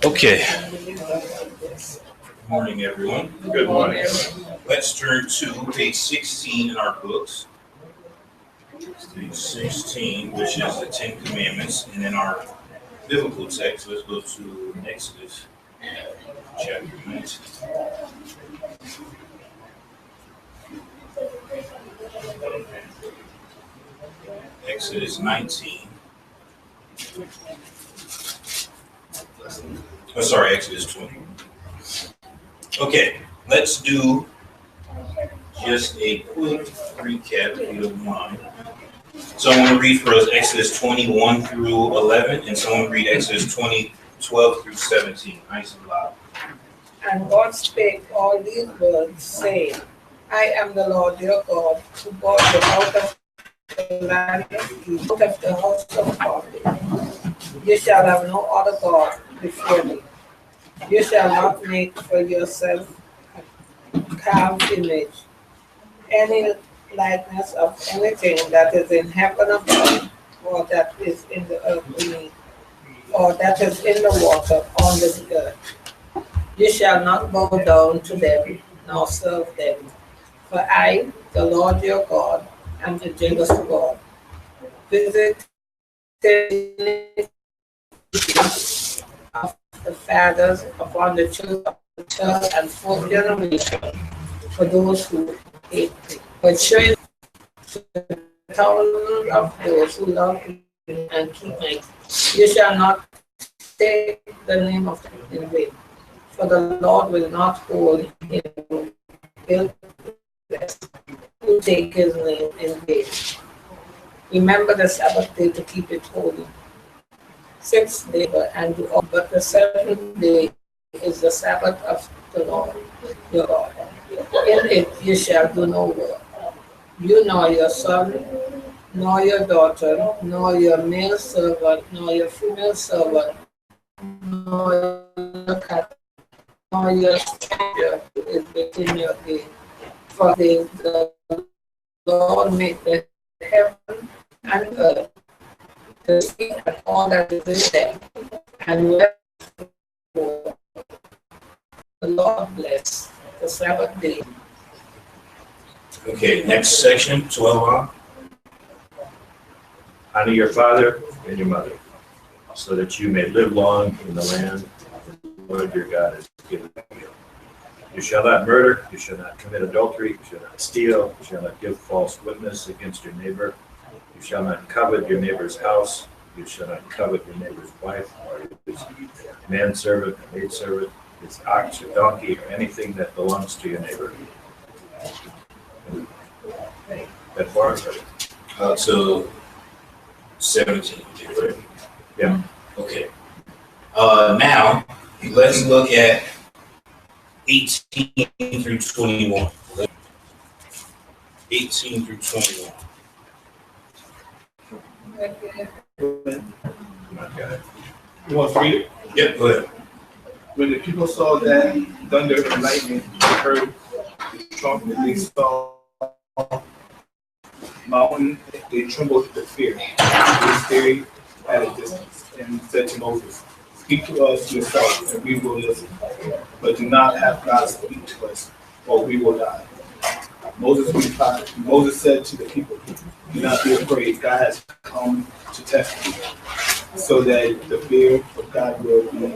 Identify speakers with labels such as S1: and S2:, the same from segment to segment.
S1: Okay. Good morning, everyone.
S2: Good morning.
S1: Let's turn to page 16 in our books. Page 16, which is the Ten Commandments. And in our biblical text, let's go to Exodus chapter 19. Exodus 19. Oh, sorry, Exodus 20. Okay, let's do just a quick recap, if you don't mind. Someone read for us Exodus 21 through 11, and someone read Exodus 20, 12 through 17. Nice and loud.
S2: And God spake all these words, saying, I am the Lord your God, who brought you out of the land of Egypt, out of the house of bondage. You shall have no other God before me. You shall not make for yourself a carved image, any likeness of anything that is in heaven above, or that is in the earth beneath, or that is in the water under the earth. You shall not bow down to them, nor serve them. For I, the Lord your God, am a jealous God, visiting of the fathers upon the children of the third and fourth generation, for those who hate me, but showing the thousands of those who love me and keep my. You shall not take the name of them in vain, for the Lord will not hold him guiltless who take his name in vain. Remember the Sabbath day to keep it holy. 6 days and do all, but the seventh day is the Sabbath of the Lord your God. In it you shall do no work. You nor your son, nor your daughter, nor your male servant, nor your female servant, nor your cat, nor your stranger who is within your gate. For the Lord made the heaven and earth, the sea and all that is in them, and wherefore the Lord bless the Sabbath day.
S1: Okay, next section, 12.
S3: Honor your father and your mother, so that you may live long in the land the Lord your God has given you. You shall not murder, you shall not commit adultery, you shall not steal, you shall not give false witness against your neighbor, you shall not covet your neighbor's house, you shall not covet your neighbor's wife, or his manservant or maidservant, his ox or donkey, or anything that belongs to your neighbor. That far?
S1: So 17.
S3: Yeah.
S1: Okay. Now, let's look at 18 through 21. 18 through 21.
S3: Okay.
S4: You want to read it?
S1: Yep, go ahead.
S4: When the people saw that thunder and lightning, they heard the trumpet, they saw mountain, they trembled with fear. They stayed at a distance and said to Moses, speak to us yourself, and we will listen. But do not have God speak to us, or we will die. Moses replied, Moses said to the people, do not be afraid, God has come to test you, so that the fear of God will be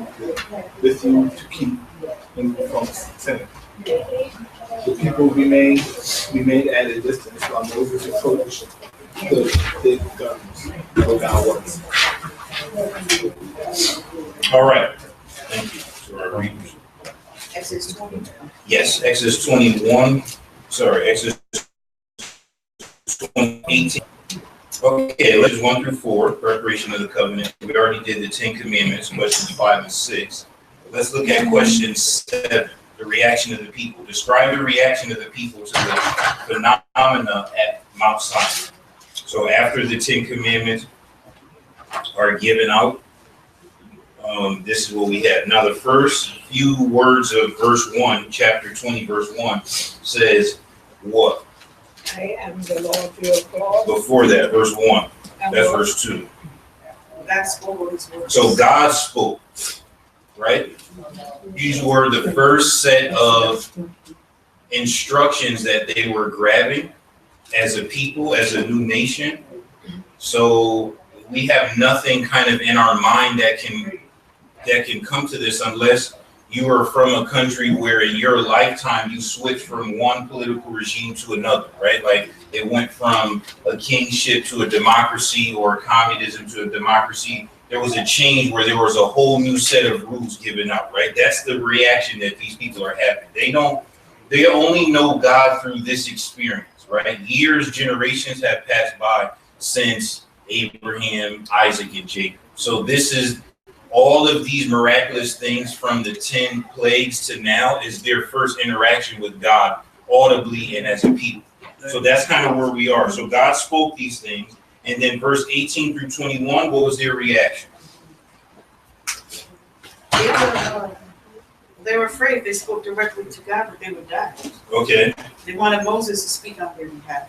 S4: with you to keep him from sinning. The people remained at a distance while Moses approached the thick darkness where God was.
S1: All right. Thank you to our readers.
S2: Exodus 20.
S1: Yes, Exodus 21. Sorry, Exodus 18. Okay, let's 1 through 4, preparation of the covenant. We already did the 10 Commandments, questions 5 and 6. Let's look at question 7, the reaction of the people. Describe the reaction of the people to the phenomena at Mount Sinai. So after the 10 Commandments are given out, this is what we have. Now, the first few words of verse 1, chapter 20, verse 1, says what?
S2: I am the Lord your God.
S1: Before that, verse 1. That's verse 2.
S2: That's what was verse.
S1: So God spoke. right? These were the first set of instructions that they were grabbing as a people, as a new nation. So we have nothing kind of in our mind that can come to this unless you are from a country where in your lifetime you switch from one political regime to another, right? Like it went from a kingship to a democracy or communism to a democracy. There was a change where there was a whole new set of rules given out, right? That's the reaction that these people are having. They only know God through this experience, right? Years, generations have passed by since Abraham, Isaac, and Jacob. So this is all of these miraculous things from the 10 plagues to now is their first interaction with God audibly and as a people. So that's kind of where we are. So God spoke these things. And then verse 18 through 21, what was their reaction?
S5: They were afraid if they spoke directly to God that they would die.
S1: Okay.
S5: They wanted Moses to speak on their behalf.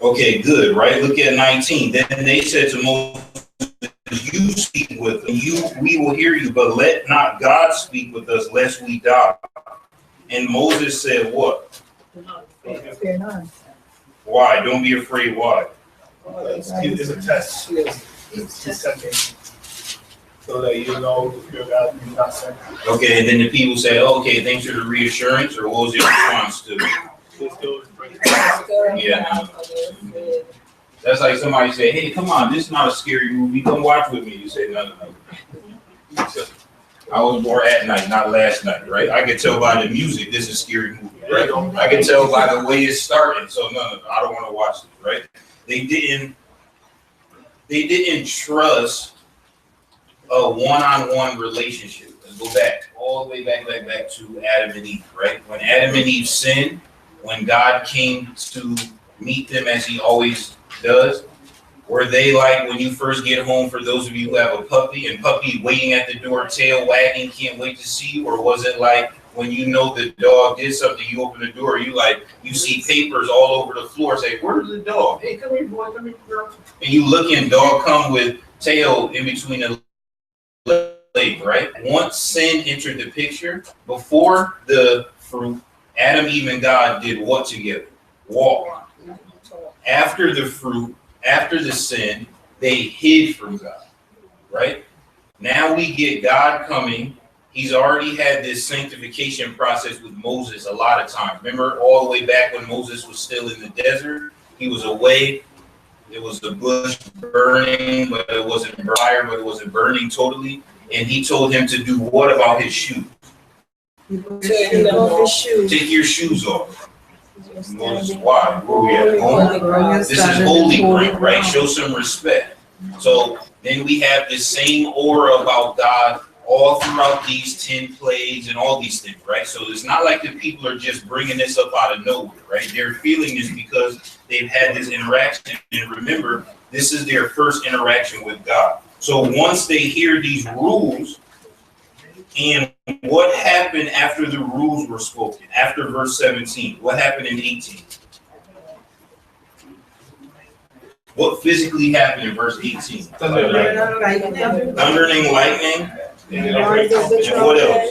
S1: Okay, good, right? Look at 19. Then they said to Moses, you speak with us, we will hear you, but let not God speak with us, lest we die. And Moses said, what?
S2: Fear not.
S1: Why? Don't be afraid. Why?
S4: It's a test. It's testing. So that you know if your God is not sent.
S1: Okay, and then the people say, oh, okay, thanks for the reassurance, or what was your response to it? Yeah. That's like somebody say, hey, come on, this is not a scary movie. Come watch with me. You say, no. I was born at night, not last night, right? I can tell by the music this is a scary movie, right? I can tell by the way it's starting. So no, I don't want to watch it, right? They didn't trust a one-on-one relationship. Let's go back, all the way back to Adam and Eve, right? When Adam and Eve sinned, when God came to meet them as he always does, were they like when you first get home, for those of you who have a puppy, and puppy waiting at the door, tail wagging, can't wait to see you? Or was it like when you know the dog did something, you open the door, you see papers all over the floor, say, where's the dog? Hey, come here, boy, come here, girl. And you look in, dog come with tail in between the legs, right? Once sin entered the picture, before the fruit, Adam, Eve, and God did what together? Walk. After the fruit, after the sin, they hid from God, right? Now we get God coming. He's already had this sanctification process with Moses a lot of times. Remember all the way back when Moses was still in the desert? He was away. There was the bush burning, but it wasn't fire, but it wasn't burning totally. And he told him to do what about his shoes? Take your shoes off. Moses, why? Where we at home? This is holy ground, right? Show some respect. So then we have this same aura about God all throughout these 10 plagues and all these things, right? So it's not like the people are just bringing this up out of nowhere, right? They're feeling this because they've had this interaction. And remember, this is their first interaction with God. So once they hear these rules, and what happened after the rules were spoken? After verse 17, what happened in 18? What physically happened in verse 18? Thundering lightning. And what else?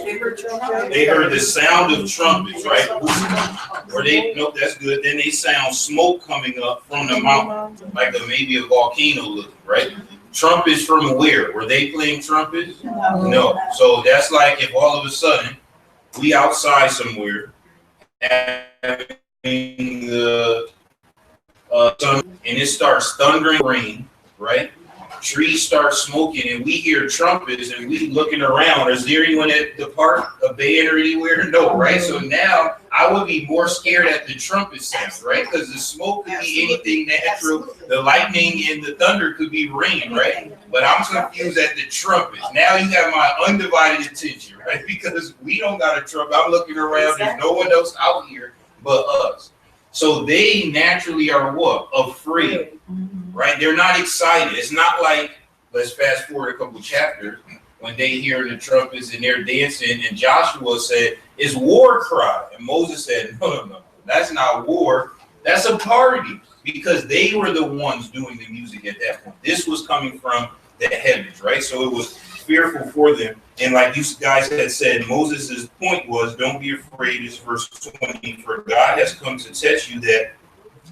S1: They heard the sound of trumpets, right? Or nope, that's good. Then they sound smoke coming up from the mountain, like maybe a volcano looking, right? Trumpets from where? Were they playing trumpets? No. So that's like if all of a sudden we outside somewhere having the sun and it starts thundering rain, right? Trees start smoking and we hear trumpets and we looking around. Is there anyone at the park, a band or anywhere? No, right? So now I would be more scared at the trumpet sound, right? Because the smoke could be anything natural. The lightning and the thunder could be rain, right? But I'm confused at the trumpets. Now you have my undivided attention, right? Because we don't got a trumpet. I'm looking around. There's no one else out here but us. So they naturally are what? Afraid, right? They're not excited. It's not like, let's fast forward a couple chapters, when they hear the trumpets and they're dancing, and Joshua said, it's war cry. And Moses said, no, that's not war. That's a party, because they were the ones doing the music at that point. This was coming from the heavens, right? So it was fearful for them. And like you guys had said, Moses' point was, don't be afraid, is verse 20, for God has come to test you that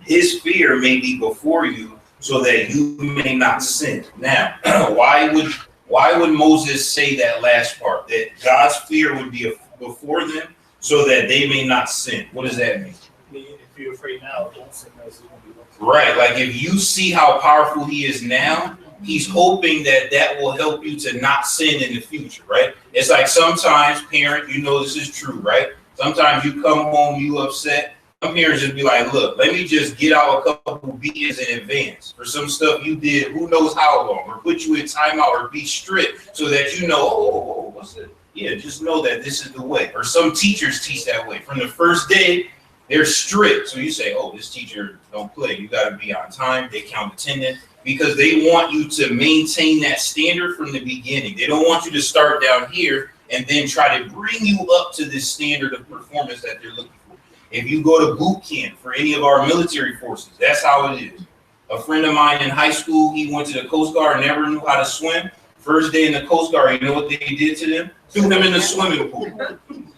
S1: his fear may be before you so that you may not sin. Now, why would Moses say that last part, that God's fear would be before them so that they may not sin? What does that mean?
S4: If you're afraid now, don't sin.
S1: Right, like if you see how powerful he is now, he's hoping that that will help you to not sin in the future, right? It's like sometimes, parent, you know this is true, right? Sometimes you come home, you upset. Some parents just be like, look, let me just get out a couple beatings in advance for some stuff you did, who knows how long, or put you in timeout or be strict so that you know, oh, what's it? Yeah, just know that this is the way. Or some teachers teach that way. From the first day, they're strict. So you say, oh, this teacher don't play. You got to be on time. They count attendance because they want you to maintain that standard from the beginning. They don't want you to start down here and then try to bring you up to this standard of performance that they're looking for. If you go to boot camp for any of our military forces, that's how it is. A friend of mine in high school, he went to the Coast Guard, never knew how to swim. First day in the Coast Guard, you know what they did to them? Threw him in the swimming pool.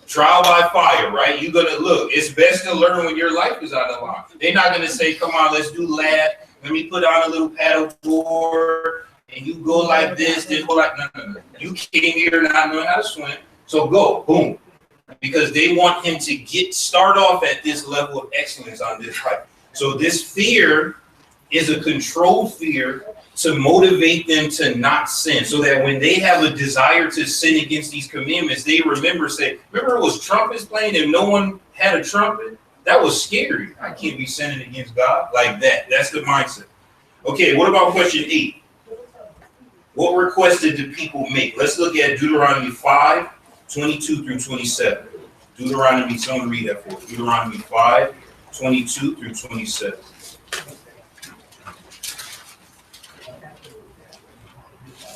S1: Trial by fire, right? You're gonna look. It's best to learn when your life is on the line. They're not gonna say, "Come on, let's do lab. Let me put on a little paddle board, and you go like this, then go like no. You came here not knowing how to swim, so go, boom." Because they want him to start off at this level of excellence on this height. So this fear is a controlled fear to motivate them to not sin, so that when they have a desire to sin against these commandments, they remember it was trumpets playing and no one had a trumpet? That was scary. I can't be sinning against God like that. That's the mindset. Okay, what about question 8? What request did the people make? Let's look at Deuteronomy 5, 22 through 27. Deuteronomy, someone read that for us. Deuteronomy 5, 22 through 27.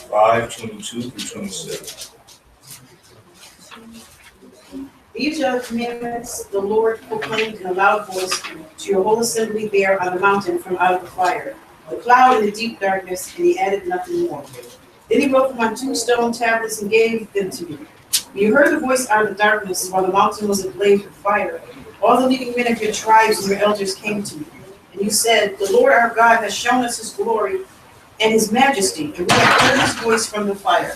S1: 5, 22 through 27.
S5: These are the commandments the Lord proclaimed in a loud voice to your whole assembly there on the mountain from out of the fire, the cloud and the deep darkness, and he added nothing more. Then he wrote them on 2 stone tablets and gave them to me. When you heard the voice out of the darkness while the mountain was ablaze with fire, all the leading men of your tribes and your elders came to me. And you said, the Lord our God has shown us his glory and his majesty, and we have heard his voice from the fire.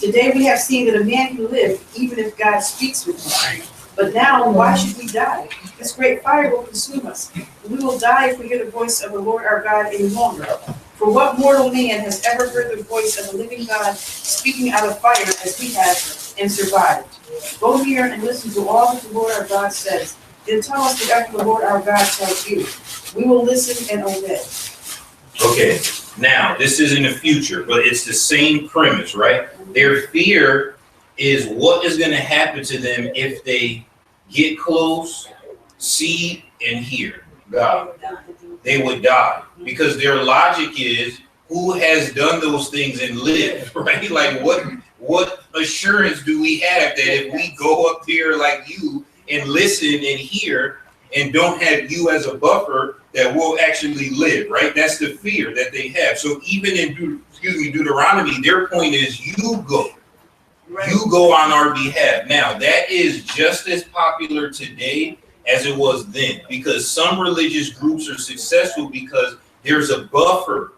S5: Today we have seen that a man can live, even if God speaks with him. But now, why should we die? This great fire will consume us. We will die if we hear the voice of the Lord our God any longer. For what mortal man has ever heard the voice of the living God speaking out of fire as we have and survived? Go here and listen to all that the Lord our God says. Then tell us whatever the Lord our God tells you. We will listen and obey.
S1: Okay, now this is in the future, but it's the same premise, right? Their fear is what is going to happen to them if they get close, see, and hear God. They would die, because their logic is, who has done those things and lived, right? Like what assurance do we have that if we go up there like you and listen and hear and don't have you as a buffer, that we'll actually live, right? That's the fear that they have. So even in Deuteronomy, their point is, you go. Right. You go on our behalf. Now, that is just as popular today as it was then, because some religious groups are successful because there's a buffer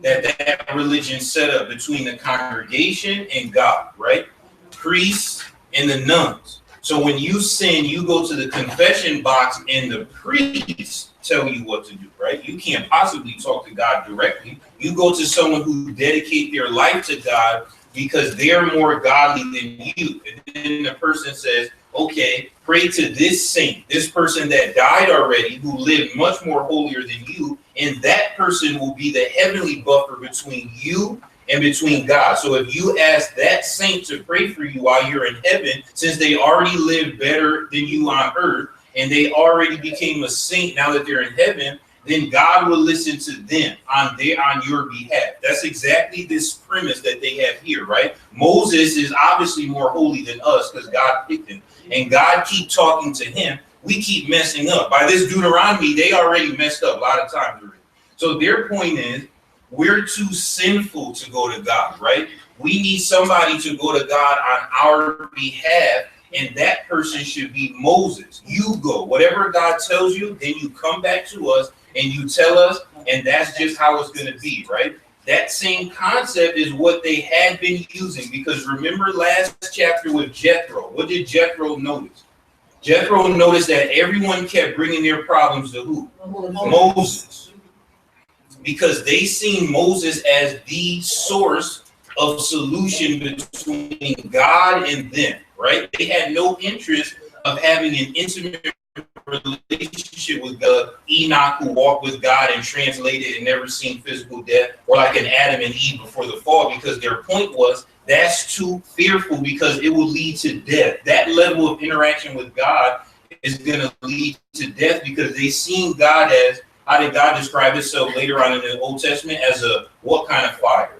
S1: that religion set up between the congregation and God, right? Priests and the nuns. So when you sin, you go to the confession box and the priest tell you what to do, right? You can't possibly talk to God directly. You go to someone who dedicate their life to God because they're more godly than you. And then the person says, okay, pray to this saint, this person that died already, who lived much more holier than you, and that person will be the heavenly buffer between you and between God. So if you ask that saint to pray for you while you're in heaven, since they already lived better than you on earth, and they already became a saint now that they're in heaven, then God will listen to them on your behalf. That's exactly this premise that they have here, right? Moses is obviously more holy than us because God picked him, and God keep talking to him. We keep messing up. By this Deuteronomy, they already messed up a lot of times already. So their point is, We're too sinful to go to God, right? We need somebody to go to God on our behalf, and that person should be Moses. You go. Whatever God tells you, then you come back to us and you tell us, and that's just how it's going to be, right? That same concept is what they had been using, because remember last chapter with Jethro. What did Jethro notice? Jethro noticed that everyone kept bringing their problems to who? Moses. Because they seen Moses as the source of solution between God and them, right? They had no interest of having an intimate relationship with Enoch, who walked with God and translated and never seen physical death, or like an Adam and Eve before the fall, because their point was that's too fearful because it will lead to death. That level of interaction with God is going to lead to death, because they seen God as, how did God describe himself later on in the Old Testament? As a what kind of fire?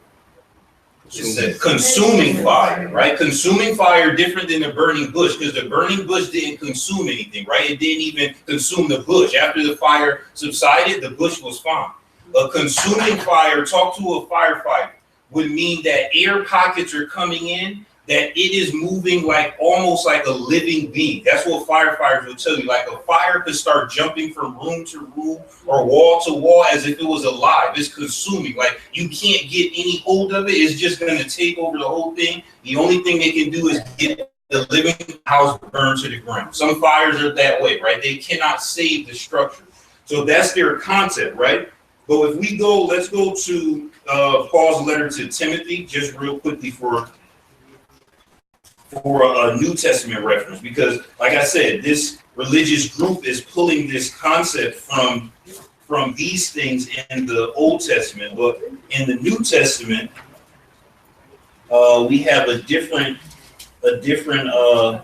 S1: It's a consuming fire, right? Consuming fire different than a burning bush, because the burning bush didn't consume anything, right? It didn't even consume the bush. After the fire subsided, the bush was fine. A consuming fire, talk to a firefighter, would mean that air pockets are coming in, that it is moving like almost like a living being. That's what firefighters will tell you. Like a fire could start jumping from room to room or wall to wall as if it was alive. It's consuming. Like you can't get any hold of it. It's just going to take over the whole thing. The only thing they can do is get the living house burned to the ground. Some fires are that way, right? They cannot save the structure. So that's their concept, right? But if we go, let's go to Paul's letter to Timothy, just real quickly for a New Testament reference, because like I said, this religious group is pulling this concept from these things in the Old Testament, but in the New Testament, we have a different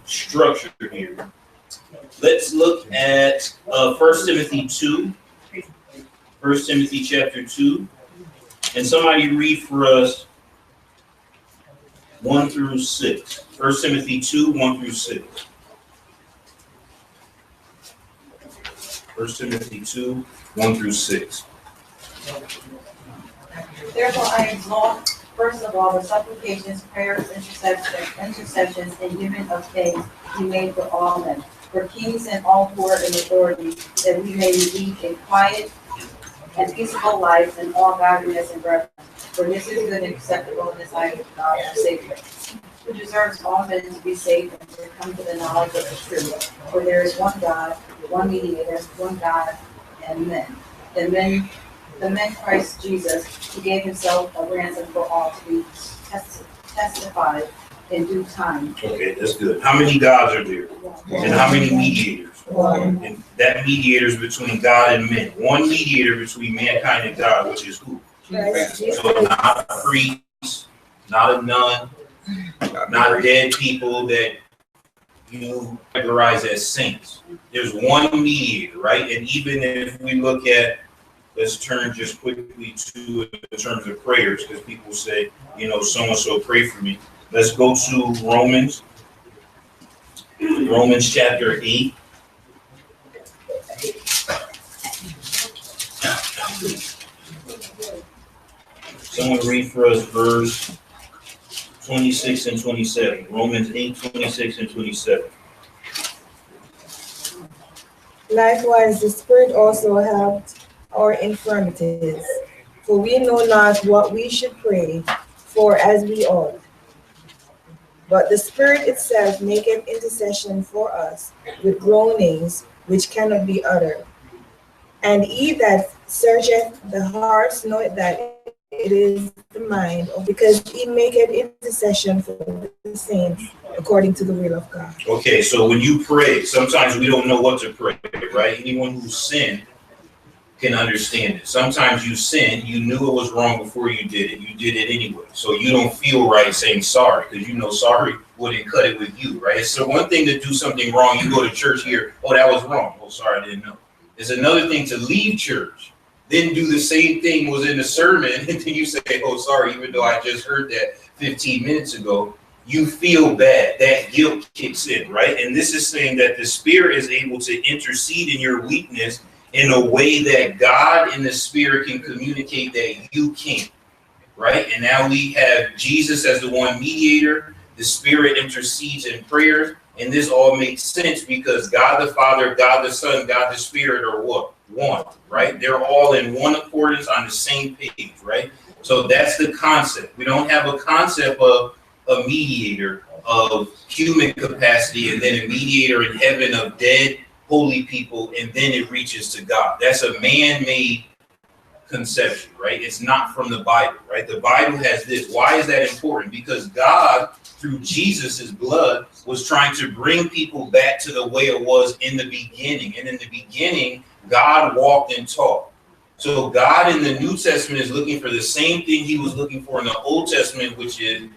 S1: structure here. Let's look at 1 Timothy 2, 1 Timothy chapter 2, and somebody read for us 1 through 6. 1 Timothy 2, 1 through 6. 1 Timothy 2, 1 through 6.
S6: Therefore I exhort, first of all, the supplications, prayers, intercessions, and giving of thanks be made for all men, for kings and all who are in authority, that we may lead a quiet and peaceable life in all godliness and reverence. For this is good and acceptable in the sight of God our Savior, who deserves all men to be saved and to come to the knowledge of the truth. For there is one God, one mediator, one God, and men. The man Christ Jesus, who gave himself a ransom for all to be testified in due time.
S1: Okay, that's good. How many gods are there? And how many mediators? And that mediator is between God and men. One mediator between mankind and God, which is who? So not a priest, not a nun, not dead people that you categorize as saints. There's one mediator, right? And even if we look at, let's turn just quickly to in terms of prayers, because people say, so-and-so pray for me. Let's go to Romans chapter 8. Someone read for us verse 26 and 27. Romans 8, 26 and 27.
S7: Likewise, the Spirit also helped our infirmities, for we know not what we should pray for as we ought. But the Spirit itself maketh intercession for us with groanings which cannot be uttered. And he that searcheth the hearts knoweth that it is the mind, because he maketh intercession for the saints according to the will of God.
S1: Okay, so when you pray, sometimes we don't know what to pray, right? Anyone who sinned can understand it. Sometimes you sin, you knew it was wrong before you did it. You did it anyway. So you don't feel right saying sorry, because sorry wouldn't cut it with you, right? So one thing to do something wrong, you go to church here, oh, that was wrong. Oh, sorry, I didn't know. It's another thing to leave church, then do the same thing was in the sermon, and then you say, oh, sorry, even though I just heard that 15 minutes ago. You feel bad. That guilt kicks in, right? And this is saying that the Spirit is able to intercede in your weakness in a way that God and the Spirit can communicate that you can't, right? And now we have Jesus as the one mediator, the Spirit intercedes in prayers, and this all makes sense because God the Father, God the Son, God the Spirit are what? One, right? They're all in one accordance on the same page, right? So that's the concept. We don't have a concept of a mediator of human capacity and then a mediator in heaven of dead holy people, and then it reaches to God. That's a man-made conception, right? It's not from the Bible, right? The Bible has this. Why is that important? Because God, through Jesus's blood, was trying to bring people back to the way it was in the beginning. And in the beginning, God walked and talked. So God in the New Testament is looking for the same thing he was looking for in the Old Testament, which is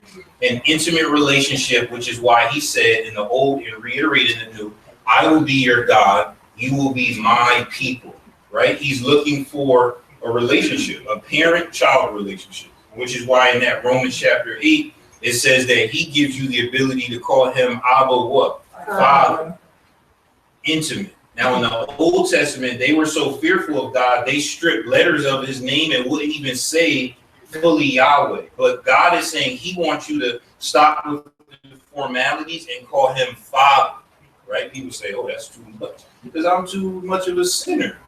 S1: an intimate relationship, which is why he said in the Old and reiterated in the New, I will be your God, you will be my people, right? He's looking for a relationship, a parent-child relationship, which is why in that Romans chapter 8, it says that he gives you the ability to call him Abba what? Father. Intimate. Now in the Old Testament, they were so fearful of God, they stripped letters of his name and wouldn't even say fully Yahweh. But God is saying he wants you to stop with the formalities and call him Father, right? People say, oh, that's too much, because I'm too much of a sinner.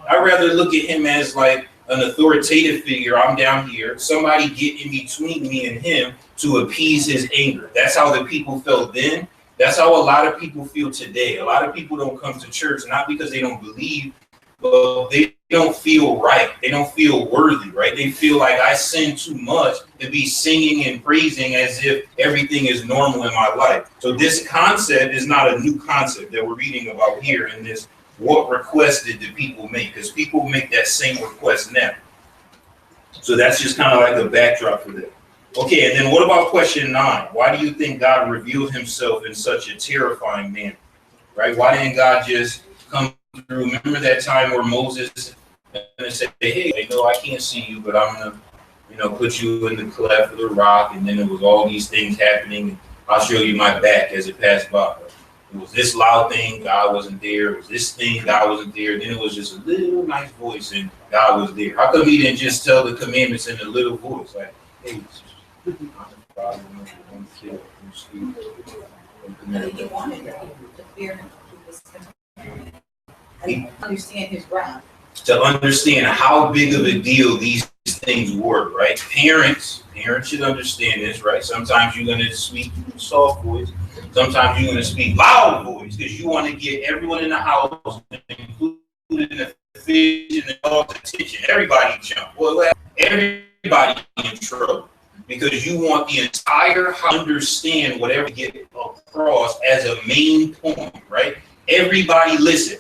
S1: I'd rather look at him as like an authoritative figure. I'm down here, somebody get in between me and him to appease his anger. That's how the people felt then. That's how a lot of people feel today. A lot of people don't come to church, not because they don't believe, but they don't feel right. They don't feel worthy, right? They feel like I sin too much to be singing and praising as if everything is normal in my life. So this concept is not a new concept that we're reading about here in this. What request did the people make? Because people make that same request now. So that's just kind of like a backdrop for that. Okay, and then what about question 9? Why do you think God revealed himself in such a terrifying manner? Right? Why didn't God just come through? Remember that time where Moses said, hey, I know I can't see you, but I'm going to, put you in the cleft of the rock, and then it was all these things happening, and I'll show you my back as it passed by. It was this loud thing, God wasn't there. It was this thing, God wasn't there. Then it was just a little nice voice, and God was there. How come he didn't just tell the commandments in a little voice? Like, hey,
S6: He wanted to fear him, and understand his wrath.
S1: To understand how big of a deal these things were, right? Parents should understand this, right? Sometimes you're going to speak soft voice. Sometimes you're going to speak loud voice because you want to get everyone in the house, including the fish and the dog's attention. Everybody jump. Well, everybody in trouble. Because you want the entire house to understand whatever you get across as a main point, right? Everybody listen.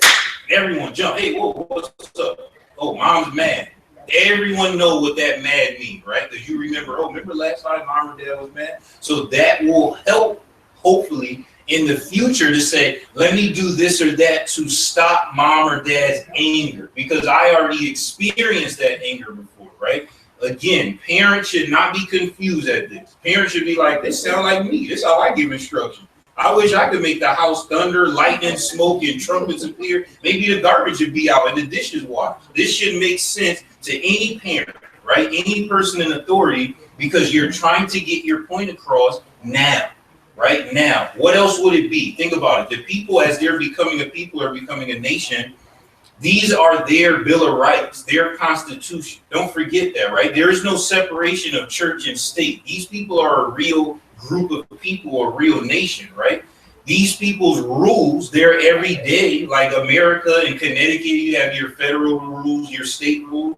S1: Everyone jump. Hey, whoa, what's up? Oh, mom's mad. Everyone know what that mad means, right? Because you remember last time mom or dad was mad? So that will help, hopefully, in the future to say, let me do this or that to stop mom or dad's anger. Because I already experienced that anger before, right? Again, parents should not be confused at this. Parents should be like, this sound like me. This is how I give instruction. I wish I could make the house thunder, lightning, smoke, and trumpets appear. Maybe the garbage would be out and the dishes washed. This should make sense to any parent, right? Any person in authority, because you're trying to get your point across now, right? Now, what else would it be? Think about it. The people, as they're becoming a people, are becoming a nation. These are their Bill of Rights, their Constitution. Don't forget that, right? There is no separation of church and state. These people are a real group of people, a real nation, right? These people's rules, they're every day, like America and Connecticut, you have your federal rules, your state rules.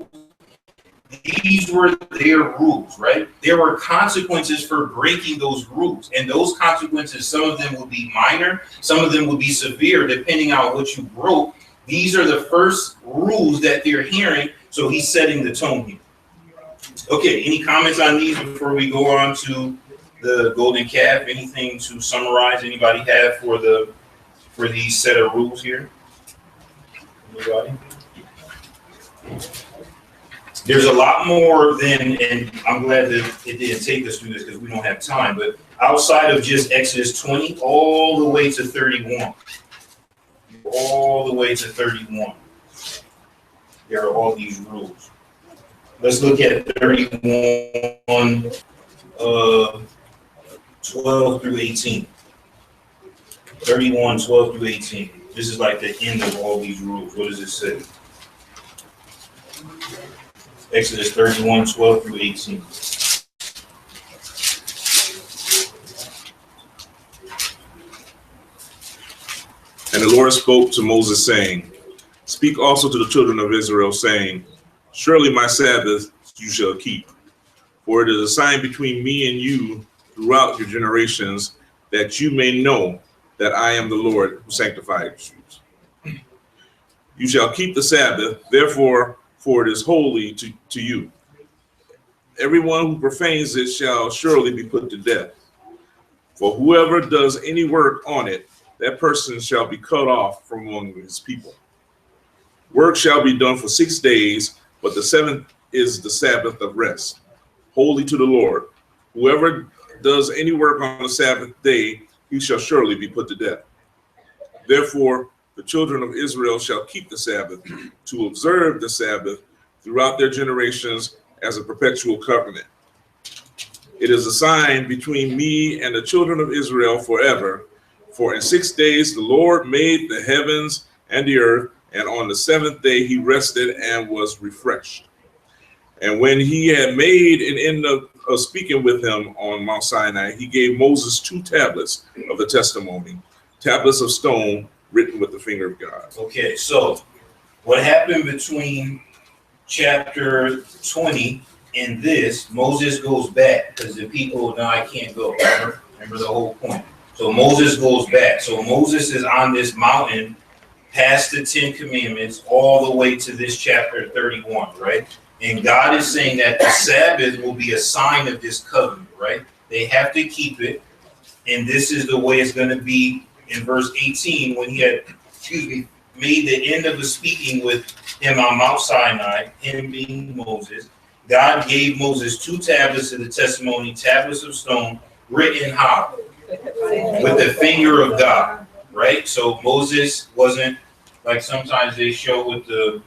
S1: These were their rules, right? There were consequences for breaking those rules. And those consequences, some of them will be minor, some of them will be severe, depending on what you broke. These are the first rules that they're hearing, so he's setting the tone here. Okay, any comments on these before we go on to the golden calf? Anything to summarize anybody have for these set of rules here? Anybody? There's a lot more than, and I'm glad that it didn't take us through this because we don't have time, but outside of just Exodus 20, all the way to 31. All the way to 31. there are all these rules. Let's look at 31, 12 through 18. 31, 12 through 18. This is like the end of all these rules. What does it say? Exodus 31, 12 through 18.
S8: And the Lord spoke to Moses, saying, Speak also to the children of Israel, saying, Surely my Sabbath you shall keep, for it is a sign between me and you throughout your generations, that you may know that I am the Lord who sanctifies you. You shall keep the Sabbath, therefore, for it is holy to you. Everyone who profanes it shall surely be put to death. For whoever does any work on it, that person shall be cut off from among his people. Work shall be done for 6 days, but the seventh is the Sabbath of rest, holy to the Lord. Whoever does any work on the Sabbath day, he shall surely be put to death. Therefore, the children of Israel shall keep the Sabbath, to observe the Sabbath throughout their generations as a perpetual covenant. It is a sign between me and the children of Israel forever. For in 6 days the Lord made the heavens and the earth, and on the seventh day he rested and was refreshed. And when he had made an end of speaking with him on Mount Sinai, he gave Moses 2 tablets of the testimony, tablets of stone written with the finger of God.
S1: Okay, so what happened between chapter 20 and this, Moses goes back because the people, no, I can't go. Remember the whole point. So Moses goes back. So Moses is on this mountain past the 10 commandments all the way to this chapter 31, right? And God is saying that the Sabbath will be a sign of this covenant, right? They have to keep it. And this is the way it's going to be in verse 18 when he had, made the end of the speaking with him on Mount Sinai, him being Moses. God gave Moses 2 tablets of the testimony, tablets of stone, written how? With the finger of God, right? So Moses wasn't like sometimes they show with the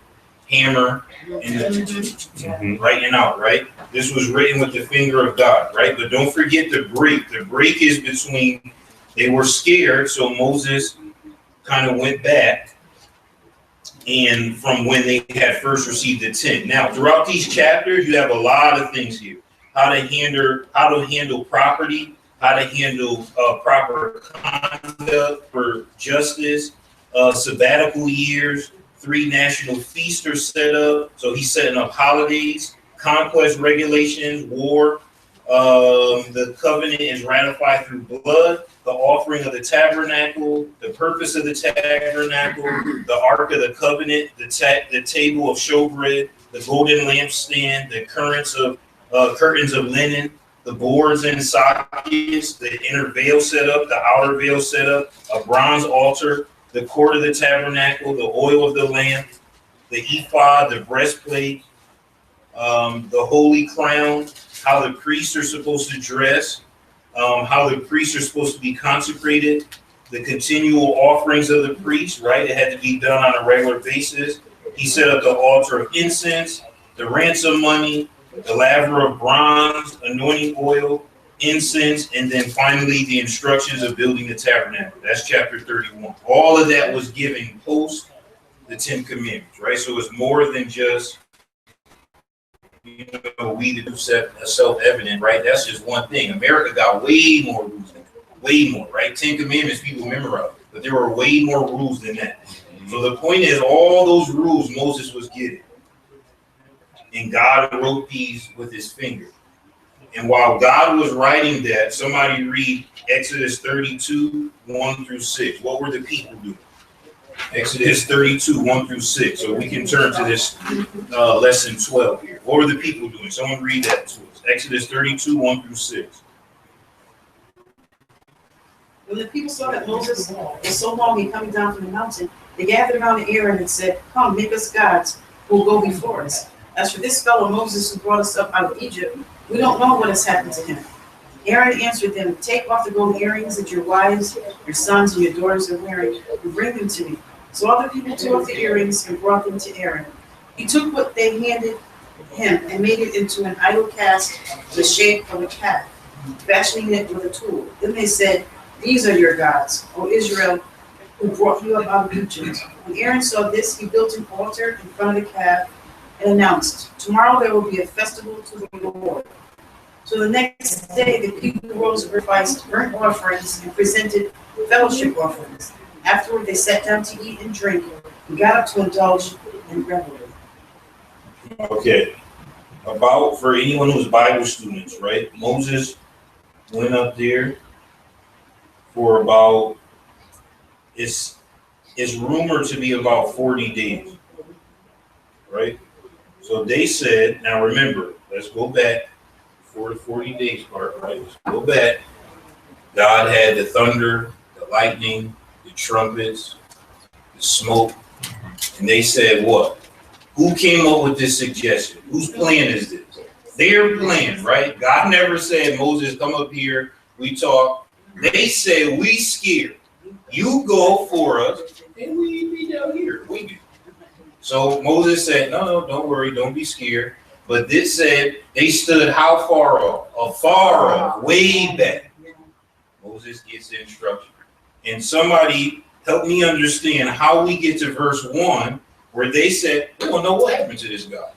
S1: hammer and the writing out, right? This was written with the finger of God, right? But don't forget the break. The break is between, they were scared, so Moses kind of went back and from when they had first received the 10. Now, throughout these chapters, you have a lot of things here. How to handle property, how to handle proper conduct for justice, sabbatical years, 3 national feasts are set up. So he's setting up holidays, conquest regulations, war. The covenant is ratified through blood, the offering of the tabernacle, the purpose of the tabernacle, the ark of the covenant, the table of showbread, the golden lampstand, the curtains of linen, the boards and sockets, the inner veil set up, the outer veil set up, a bronze altar, the court of the tabernacle, the oil of the lamp, the ephod, the breastplate, the holy crown, how the priests are supposed to dress, how the priests are supposed to be consecrated, the continual offerings of the priests, right? It had to be done on a regular basis. He set up the altar of incense, the ransom money, the laver of bronze, anointing oil, incense, and then finally the instructions of building the tabernacle. That's chapter 31. All of that was given post the 10 commandments, right? So it's more than just, we do self-evident, right? That's just one thing. America got way more rules than that. Way more, right? 10 commandments people memorize, but there were way more rules than that. So the point is, all those rules Moses was given, and God wrote these with his finger. And while God was writing that, somebody read Exodus 32, 1 through 6. What were the people doing? Exodus 32, 1 through 6. So we can turn to this lesson 12 here. What were the people doing? Someone read that to us. Exodus 32, 1 through 6.
S5: When the people saw that Moses was so long in coming down from the mountain, they gathered around Aaron and said, "Come, make us gods who will go before us. As for this fellow Moses who brought us up out of Egypt, we don't know what has happened to him." Aaron answered them, "Take off the gold earrings that your wives, your sons, and your daughters are wearing, and bring them to me." So all the people took off the earrings and brought them to Aaron. He took what they handed him and made it into an idol cast the shape of a calf, fashioning it with a tool. Then they said, "These are your gods, O Israel, who brought you up out of Egypt." When Aaron saw this, he built an altar in front of the calf and announced, "Tomorrow there will be a festival to the Lord." So the next day, the people rose and sacrificed burnt offerings and presented fellowship offerings. Afterward, they sat down to eat and drink and got up to indulge in revelry.
S1: Okay. About, for anyone who's Bible students, right? Moses went up there for about, it's rumored to be about 40 days, right? So they said, now remember, let's go back for the 40 days part, right? Let's go back. God had the thunder, the lightning, the trumpets, the smoke, and they said what? Who came up with this suggestion? Whose plan is this? Their plan, right? God never said, Moses, come up here, we talk. They said, we scared. You go for us, and we be down here. We do. So Moses said, no, don't worry, don't be scared. But this said, they stood how far off? Afar off, way back. Moses gets the instruction. And somebody help me understand how we get to verse 1, where they said, we don't know what happened to this guy.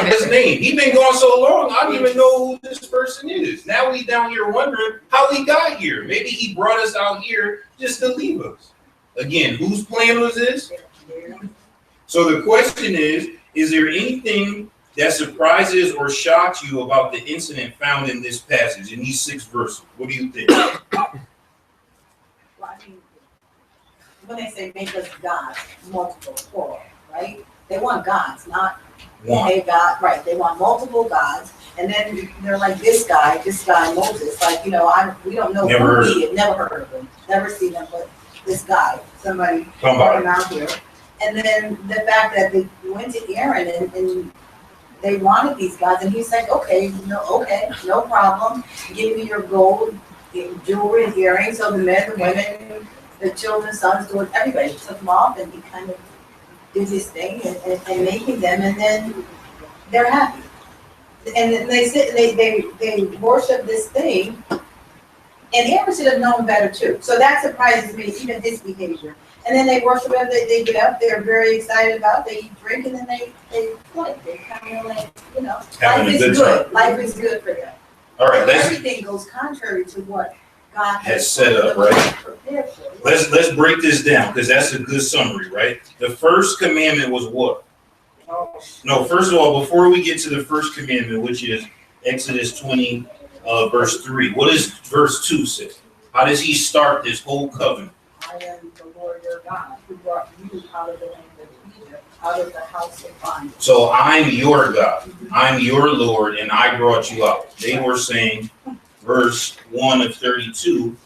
S1: His name. He's been gone so long, I don't even know who this person is. Now we down here wondering how he got here. Maybe he brought us out here just to leave us. Again, whose plan was this? So the question is there anything that surprises or shocks you about the incident found in this passage, in these 6 verses? What do you think?
S6: Well, I mean, when they say make us gods, multiple, plural, right? They want gods, not
S1: One.
S6: a god, right? They want multiple gods, and then they're like this guy, Moses. Like, you know, we don't know
S1: Never heard
S6: who he is, never heard of him, never seen him, but this guy, somebody
S1: Somebody.
S6: brought him out here. And then the fact that they went to Aaron and they wanted these gods, and he's like, okay, no problem. Give me your gold, jewelry, and earrings. So the men, the women, the children, sons, daughters, everybody took them off, and he kind of did his thing and making them, and then they're happy. And then they worship this thing, and Aaron should have known better too. So that surprises me, even his behavior. And then they worship him, they get up, they're very excited about it, they eat, drink, and then they play. They kind of like, you know,
S1: Having
S6: life
S1: a
S6: is
S1: good
S6: good.
S1: time.
S6: Life is good for them.
S1: All right,
S6: Everything goes contrary to what God
S1: has set up, right?
S6: prepared for.
S1: Let's break this down, because that's a good summary, right? The first commandment was what? No, first of all, before we get to the first commandment, which is Exodus 20, verse 3, what does verse 2 say? How does he start this whole covenant?
S6: I am the Lord your God, who brought you out of the land of Egypt, out of the house of bondage.
S1: So I'm your God, I'm your Lord, and I brought you out. They were saying, verse 1 of 32,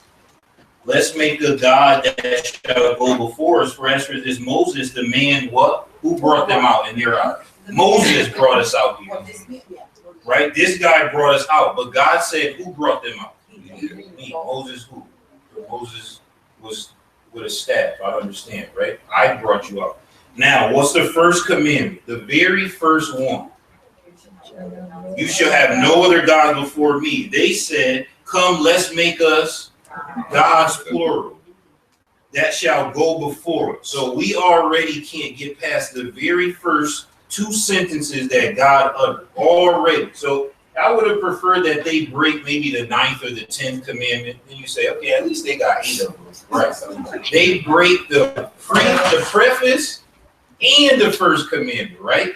S1: let's make a God that shall go before us. For as for this Moses, the man what? Who brought them out in their eyes? Moses brought us out here. Right? This guy brought us out, but God said, who brought them out? Me. Moses who? Moses was with a staff. I understand, right? I brought you out. Now, what's the first commandment? The very first one. You shall have no other God before me. They said, come, let's make us gods, plural, that shall go before us. So we already can't get past the very first 2 sentences that God uttered already. So I would have preferred that they break maybe the 9th or the 10th commandment. Then you say, okay, at least they got 8 of them. Right? They break the preface and the first commandment, right?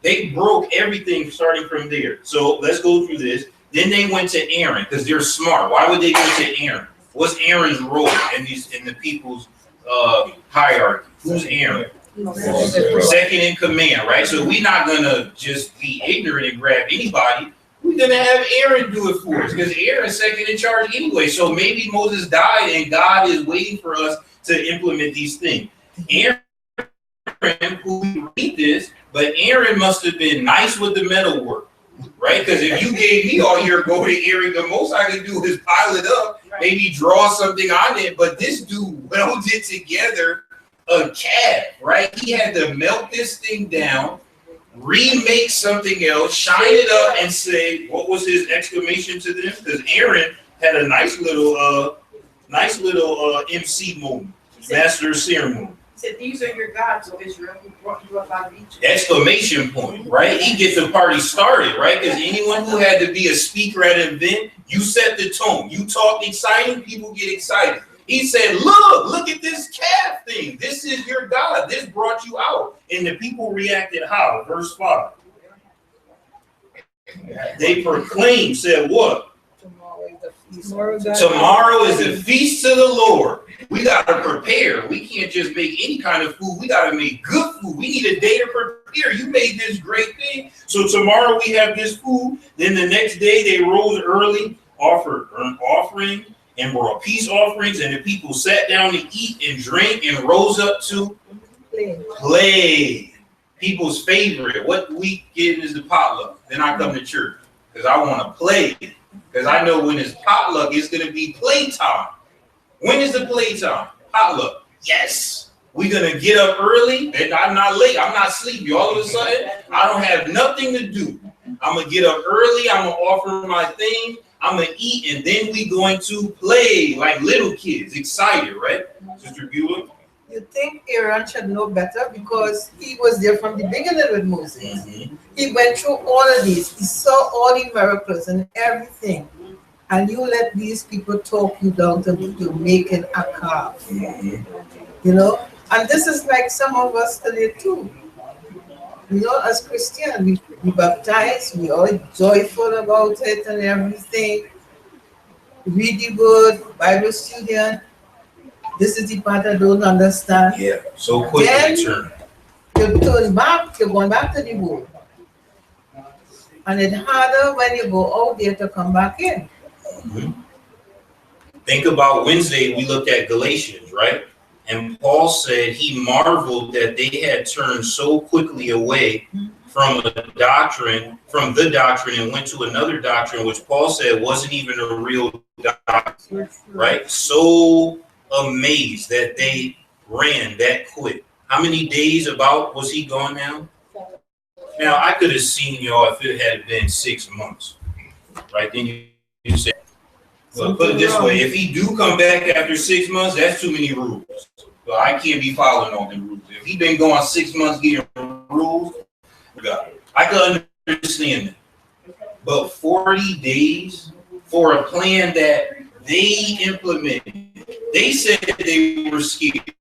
S1: They broke everything starting from there. So let's go through this. Then they went to Aaron because they're smart. Why would they go to Aaron? What's Aaron's role in the people's hierarchy? Who's Aaron? Second in command, right? So we're not gonna just be ignorant and grab anybody. We're gonna have Aaron do it for us because Aaron's second in charge anyway. So maybe Moses died and God is waiting for us to implement these things. Aaron, who we read this, but Aaron must have been nice with the metal work, right? Because if you gave me all your go to Aaron, the most I could do is pile it up, maybe draw something on it. But this dude welded together a calf, right? He had to melt this thing down, remake something else, shine it up, and say, what was his exclamation to them? Because Aaron had a nice little MC moment, master of ceremony.
S5: He said, these are your gods, O Israel, who brought you up out of Egypt.
S1: Exclamation point, right? He gets the party started, right? Because anyone who had to be a speaker at an event, you set the tone. You talk exciting, people get excited. He said, look at this calf thing. This is your God. This brought you out. And the people reacted how? Verse 5. They proclaimed, said what? Tomorrow is the feast to the Lord. We got to prepare. We can't just make any kind of food. We got to make good food. We need a day to prepare. You made this great thing. So tomorrow we have this food. Then the next day they rose early, offered burnt offering and brought peace offerings. And the people sat down to eat and drink and rose up to play. People's favorite. What week is the potluck? Then I come to church because I want to play. Because I know when it's potluck, it's going to be playtime. When is the playtime? Potluck. Yes. We're going to get up early. And I'm not late. I'm not sleepy. All of a sudden, I don't have nothing to do. I'm going to get up early. I'm going to offer my thing. I'm going to eat. And then we going to play like little kids. Excited, right? Sister Beulah?
S2: You think Aaron should know better because he was there from the beginning with Moses.
S1: Mm-hmm.
S2: He went through all of this. He saw all the miracles and everything. And you let these people talk you down to making a calf.
S1: Mm-hmm.
S2: You know? And this is like some of us today too. You know, as Christians, we baptize, we all joyful about it and everything. Read the word, Bible student. This is the part I don't understand.
S1: Yeah, so quick to turn.
S2: You turn back, you're going back to the word. And it's harder when you go out there to come back in.
S1: Mm-hmm. Think about Wednesday, we looked at Galatians, right? And Paul said he marveled that they had turned so quickly away from the doctrine, and went to another doctrine, which Paul said wasn't even a real doctrine, right? So amazed that they ran that quick. How many days about was he gone now? Now, I could have seen y'all if it had been 6 months, right? Then you say, well, put it this way, if he do come back after 6 months, that's too many rules. So I can't be following all the rules. If he been going 6 months getting rules, I could understand that. But 40 days for a plan that they implemented, they said they were scared,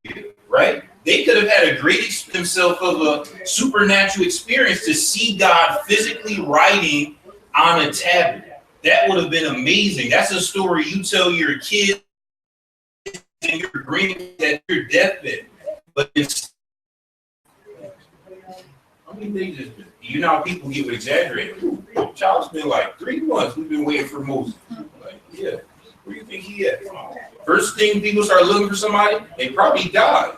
S1: right? They could have had a great themselves of a supernatural experience to see God physically writing on a tablet. That would have been amazing. That's a story you tell your kids and your grandkids at your deathbed. But it's, I mean, they just, you know how people get exaggerated. Ooh, child's been like 3 months. We've been waiting for Moses. Like, yeah, where do you think he at? First thing people start looking for somebody, they probably died.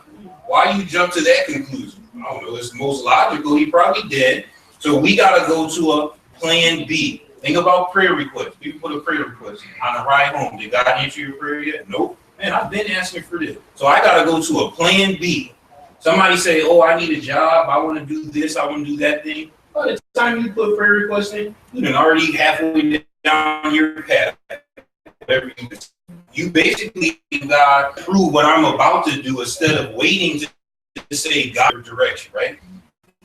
S1: Why you jump to that conclusion? I don't know. It's the most logical. He probably dead. So we got to go to a plan B. Think about prayer requests. People put a prayer request on the ride home. Did God answer your prayer yet? Nope. Man, I've been asking for this. So I got to go to a plan B. Somebody say, oh, I need a job. I want to do this. I want to do that thing. By the time you put prayer requests in, you done already halfway down your path. You basically, God, prove what I'm about to do instead of waiting to say God direction, right?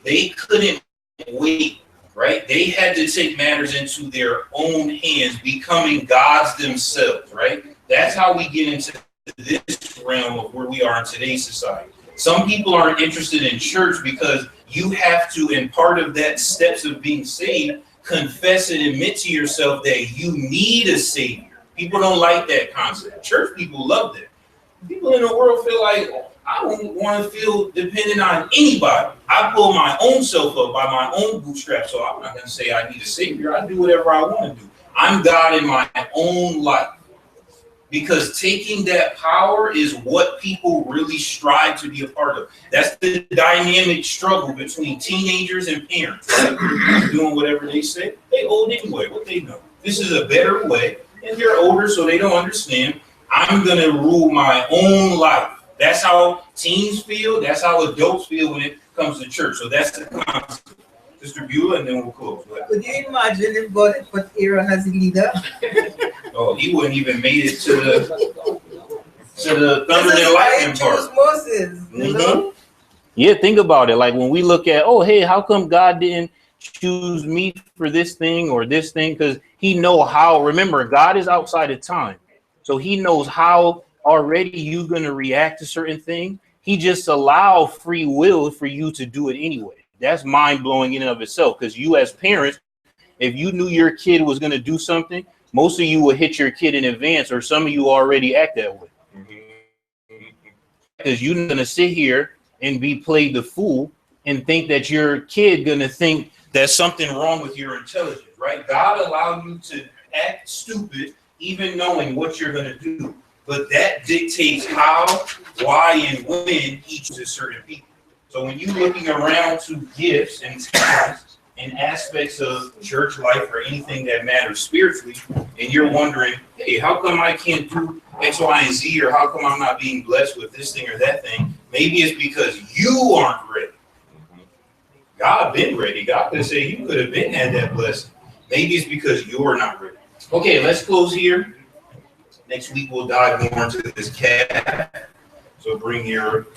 S1: They couldn't wait, right? They had to take matters into their own hands, becoming gods themselves, right? That's how we get into this realm of where we are in today's society. Some people aren't interested in church because you have to, in part of that steps of being saved, confess and admit to yourself that you need a savior. People don't like that concept. Church people love that. People in the world feel like, I don't want to feel dependent on anybody. I pull my own self up by my own bootstraps, so I'm not going to say I need a savior. I do whatever I want to do. I'm God in my own life. Because taking that power is what people really strive to be a part of. That's the dynamic struggle between teenagers and parents. Right? Doing whatever they say. They old anyway. What they know. This is a better way. And they're older, so they don't understand. I'm going to rule my own life. That's how teens feel. That's how adults feel when it comes to church. So that's the concept. Sister Beulah, and then we'll close.
S2: Could you imagine if God had put Aaron as a leader?
S1: Oh, he wouldn't even made it to the thunder and lightning part.
S2: Moses, you know?
S9: Yeah, think about it. Like when we look at, oh, hey, how come God didn't choose me for this thing or this thing? Because he know how. Remember, God is outside of time, so he knows how already you're gonna react to certain things. He just allow free will for you to do it anyway. That's mind blowing in and of itself. Because you, as parents, if you knew your kid was gonna do something, most of you would hit your kid in advance, or some of you already act that way. Because you're not gonna sit here and be played the fool and think that your kid gonna think there's something wrong with your intelligence, right? God allowed you to act stupid, even knowing what you're gonna do. But that dictates how, why, and when he chooses certain people. So when you're looking around to gifts and talents and aspects of church life or anything that matters spiritually, and you're wondering, hey, how come I can't do X, Y, and Z, or how come I'm not being blessed with this thing or that thing? Maybe it's because you aren't ready. God been ready. God could say you could have been had that blessing. Maybe it's because you're not ready. Okay, let's close here. Next week we'll dive more into this cat. So bring your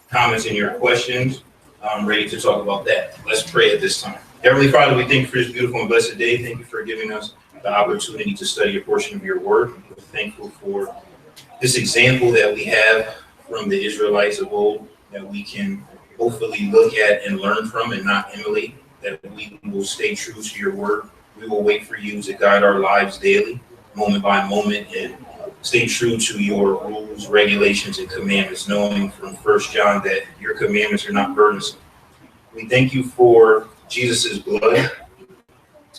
S9: comments and your questions. I'm ready to talk about that. Let's pray at this time. Heavenly Father, we thank you for this beautiful and blessed day. Thank you for giving us the opportunity to study a portion of your word. We're thankful for this example that we have from the Israelites of old that we can hopefully look at and learn from and not emulate, that we will stay true to your word. We will wait for you to guide our lives daily, moment by moment, and stay true to your rules, regulations, and commandments, knowing from 1 John that your commandments are not burdensome. We thank you for Jesus' blood,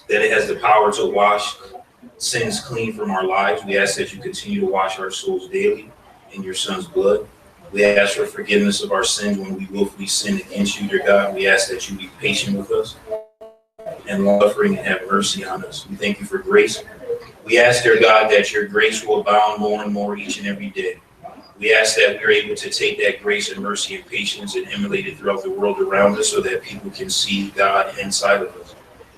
S9: that it has the power to wash sins clean from our lives. We ask that you continue to wash our souls daily in your son's blood. We ask for forgiveness of our sins when we willfully sin against you, dear God. We ask that you be patient with us and long-suffering and have mercy on us. We thank you for grace. We ask, dear God, that your grace will abound more and more each and every day. We ask that we're able to take that grace and mercy and patience and emulate it throughout the world around us so that people can see God inside of us.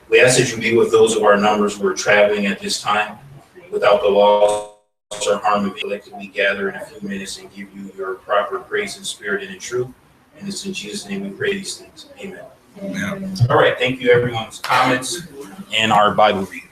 S9: We ask that you be with those of our numbers who are traveling at this time without the loss or harm of collectively gather in a few minutes and give you your proper praise in spirit and in truth. And it's in Jesus' name we pray these things. Amen.
S8: Amen.
S1: All right. Thank you, everyone's comments and our Bible reading.